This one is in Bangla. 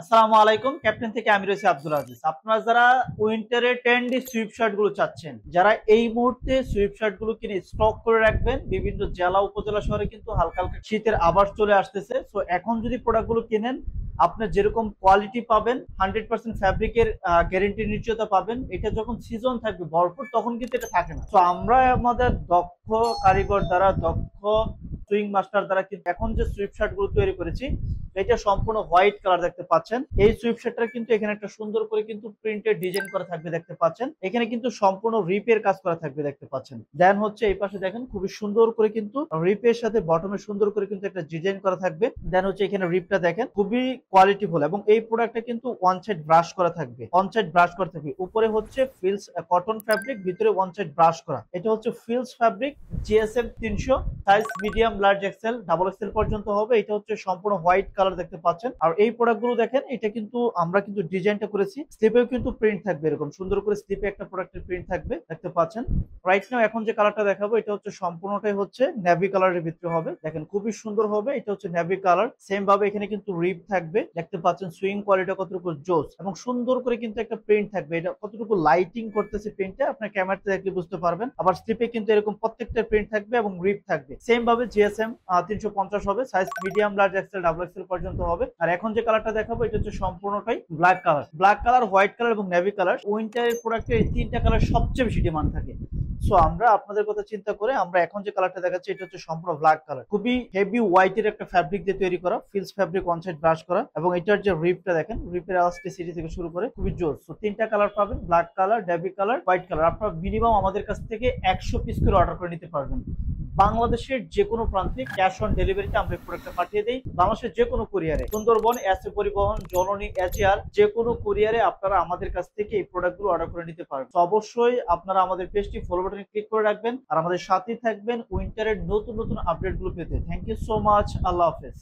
আসসালামু আলাইকুম। ক্যাপ্টেন থেকে আমি রয়েছি আব্দুল আজিজ। আপনারা যারা উইন্টারে ট্রেন্ডি সুইপ শার্ট গুলো চাচ্ছেন, যারা এই মুহূর্তে সুইপ শার্ট গুলো কিনে স্টক করে রাখবেন, বিভিন্ন জেলা উপজেলা শহরে কিন্তু হালকা হালকা শীতের আভাস চলে আসতেছে। সো এখন যদি প্রোডাক্ট গুলো কিনেন, আপনি যেরকম কোয়ালিটি পাবেন, 100% ফ্যাব্রিকের গ্যারেন্টি নিশ্চয়তা পাবেন। এটা যখন সিজন থাকবে ভরপুর, তখন কিন্তু এটা থাকে না। তো আমরা আমাদের দক্ষ কারিগর দ্বারা, দক্ষ সুইং মাস্টার দ্বারা কিন্তু এখন যে সুইপ শার্ট গুলো তৈরি করেছি, এটা সম্পূর্ণ হোয়াইট কালার দেখতে পাচ্ছেন। এই সুইপ শার্টটা কিন্তু এখানে একটা সুন্দর করে কিন্তু প্রিন্টেড ডিজাইন করা থাকবে দেখতে পাচ্ছেন। এখানে কিন্তু সম্পূর্ণ রিপের কাজ করা থাকবে দেখতে পাচ্ছেন। দেন হচ্ছে এই পাশে দেখেন খুবই সুন্দর করে কিন্তু রিপের সাথে বটমে সুন্দর করে কিন্তু একটা ডিজাইন করা থাকবে। দেন হচ্ছে এখানে রিপটা দেখেন খুবই কোয়ালিটিফুল, এবং এই প্রোডাক্টটা কিন্তু ওয়ান সাইড ব্রাশ করা থাকবে, ওয়ান সাইড ব্রাশ করা থাকবে। উপরে হচ্ছে ফিলস কটন ফ্যাব্রিক, ভিতরে ওয়ান সাইড ব্রাশ করা। এটা হচ্ছে fleece fabric, GSM 300, size medium, large, XL, double XL পর্যন্ত হবে। এটা হচ্ছে সম্পূর্ণ হোয়াইট কালার দেখতে পাচ্ছেন। আর এই প্রোডাক্ট গুলো দেখেন, এটা কিন্তু আমরা কিন্তু ডিজাইনটা করেছি, স্লিপেও কিন্তু প্রিন্ট থাকবে, এরকম সুন্দর করে স্লিপে একটা প্রোডাক্টের প্রিন্ট থাকবে দেখতে পাচ্ছেন। রাইট নাও এখন যে কালারটা দেখাবো, এটা হচ্ছে সম্পূর্ণটাই হচ্ছে নেভি কালারের ভিতরে হবে। দেখেন খুবই সুন্দর হবে, এটা হচ্ছে নেভি কালার। সেম ভাবে এখানে কিন্তু রিপ থাকবে দেখতে পাচ্ছেন। সুইং কোয়ালিটি কতটুকু জোস, এবং সুন্দর করে কিন্তু একটা প্রিন্ট থাকবে। এটা কতটুকু লাইটিং করতেছে প্রিন্টটা আপনার ক্যামেরাতে দেখলে বুঝতে পারবেন। আবার স্লিপে কিন্তু এরকম প্রত্যেকটা প্রিন্ট থাকবে এবং রিপ থাকবে। সেম ভাবে জিএসএম 350 হবে, size medium, large, XL, double XL পর্যন্ত হবে। আর এখন যে কালারটা দেখাবো, এটা হচ্ছে সম্পূর্ণটাই black colour. Black colour, white colour এবং নেভি কালার। উইন্টারের প্রোডাক্টের এই তিনটা কালার সবচেয়ে বেশি ডিমান্ড থাকে। সো আমরা আপনাদের কথা চিন্তা করে আমরা এখন যে কালারটা দেখাচ্ছি, এটা হচ্ছে সম্পূর্ণ ব্ল্যাক কালার। খুবই হেভি হোয়াইটের একটা ফ্যাব্রিক দিয়ে তৈরি করা, feels fabric, one side brush করা, এবং এটার যে রিপটা দেখেন, রিপের এলাস্টিসিটি থেকে শুরু করে খুবই জোর। সো তিনটা কালার পাবেন, black colour, navy colour, white colour. আপনারা মিনিমাম আমাদের কাছ থেকে 100 পিস করে অর্ডার করে নিতে পারবেন। বাংলাদেশের যে কোনো প্রান্তে ক্যাশ অন ডেলিভারিতে আমরা প্রোডাক্টটা পাঠিয়ে দিই। বাংলাদেশের যে কোনো কুরিয়ারে, সুন্দরবন, এসএ পরিবহন, জননী, এচএআর, যে কোনো কুরিয়ারে আপনারা আমাদের কাছ থেকে এই প্রোডাক্টগুলো অর্ডার করে নিতে পারবেন। তো অবশ্যই আপনারা আমাদের পেজটি ফলো বাটনে ক্লিক করে রাখবেন, আর আমাদের সাথেই থাকবেন উইন্টারের নতুন নতুন আপডেটগুলো পেতে। Thank you so much. আল্লাহ হাফেজ।